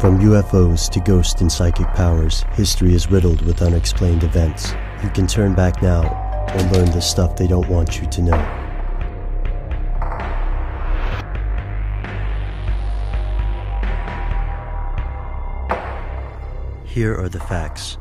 From UFOs to ghost and psychic powers, history is riddled with unexplained events. You can turn back now and learn the stuff they don't want you to know. Here are the facts.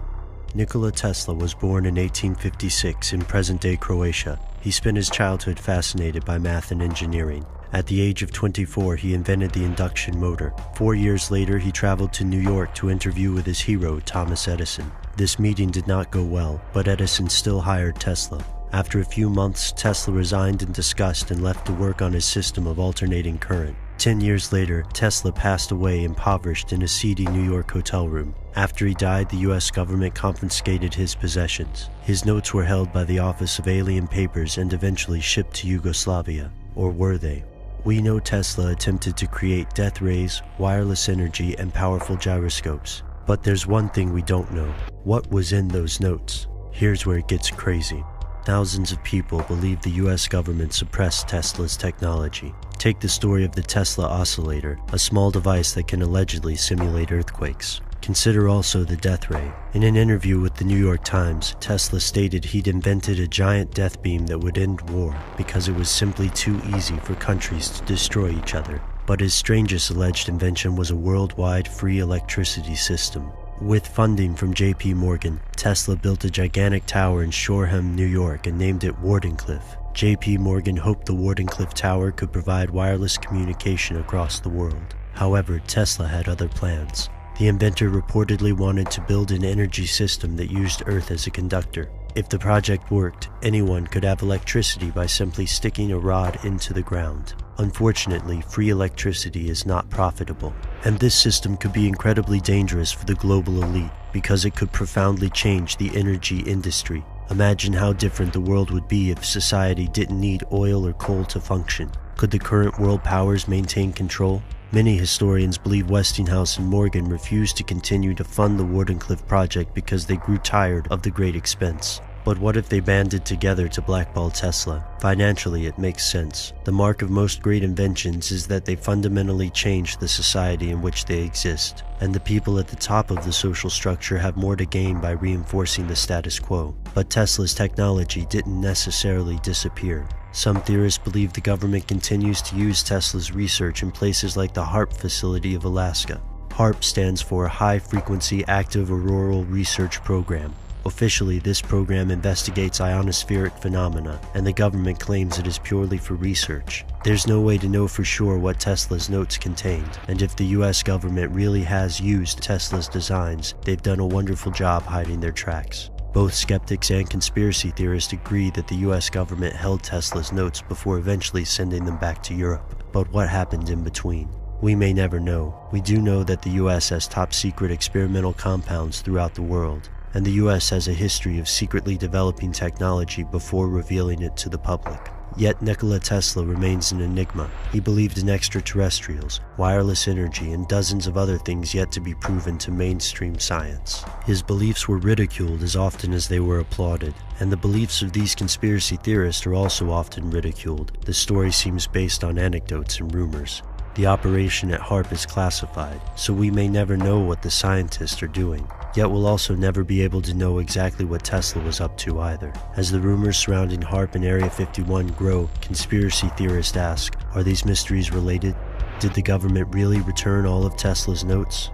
Nikola Tesla was born in 1856 in present-day Croatia. He spent his childhood fascinated by math and engineering. At the age of 24, he invented the induction motor. 4 years later, he traveled to New York to interview with his hero, Thomas Edison. This meeting did not go well, but Edison still hired Tesla. After a few months, Tesla resigned in disgust and left to work on his system of alternating current. 10 years later, Tesla passed away impoverished in a seedy New York hotel room. After he died, the US government confiscated his possessions. His notes were held by the Office of Alien Papers and eventually shipped to Yugoslavia. Or were they? We know Tesla attempted to create death rays, wireless energy, and powerful gyroscopes. But there's one thing we don't know. What was in those notes? Here's where it gets crazy. Thousands of people believe the US government suppressed Tesla's technology. Take the story of the Tesla oscillator, a small device that can allegedly simulate earthquakes. Consider also the death ray. In an interview with the New York Times, Tesla stated he'd invented a giant death beam that would end war because it was simply too easy for countries to destroy each other. But his strangest alleged invention was a worldwide free electricity system. With funding from J.P. Morgan, Tesla built a gigantic tower in Shoreham, New York, and named it Wardenclyffe. J.P. Morgan hoped the Wardenclyffe Tower could provide wireless communication across the world. However, Tesla had other plans. The inventor reportedly wanted to build an energy system that used Earth as a conductor. If the project worked, anyone could have electricity by simply sticking a rod into the ground. Unfortunately, free electricity is not profitable, and this system could be incredibly dangerous for the global elite because it could profoundly change the energy industry. Imagine how different the world would be if society didn't need oil or coal to function. Could the current world powers maintain control? Many historians believe Westinghouse and Morgan refused to continue to fund the Wardenclyffe project because they grew tired of the great expense. But what if they banded together to blackball Tesla? Financially, it makes sense. The mark of most great inventions is that they fundamentally change the society in which they exist, and the people at the top of the social structure have more to gain by reinforcing the status quo. But Tesla's technology didn't necessarily disappear. Some theorists believe the government continues to use Tesla's research in places like the HAARP facility of Alaska. HAARP stands for High Frequency Active Auroral Research Program. Officially, this program investigates ionospheric phenomena, and the government claims it is purely for research. There's no way to know for sure what Tesla's notes contained, and if the US government really has used Tesla's designs, they've done a wonderful job hiding their tracks. Both skeptics and conspiracy theorists agree that the US government held Tesla's notes before eventually sending them back to Europe. But what happened in between? We may never know. We do know that the US has top-secret experimental compounds throughout the world, and the US has a history of secretly developing technology before revealing it to the public. Yet Nikola Tesla remains an enigma. He believed in extraterrestrials, wireless energy, and dozens of other things yet to be proven to mainstream science. His beliefs were ridiculed as often as they were applauded, and the beliefs of these conspiracy theorists are also often ridiculed. The story seems based on anecdotes and rumors. The operation at HAARP is classified, so we may never know what the scientists are doing. Yet we'll also never be able to know exactly what Tesla was up to either. As the rumors surrounding HAARP and Area 51 grow, conspiracy theorists ask, are these mysteries related? Did the government really return all of Tesla's notes?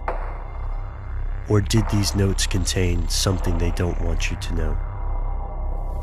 Or did these notes contain something they don't want you to know?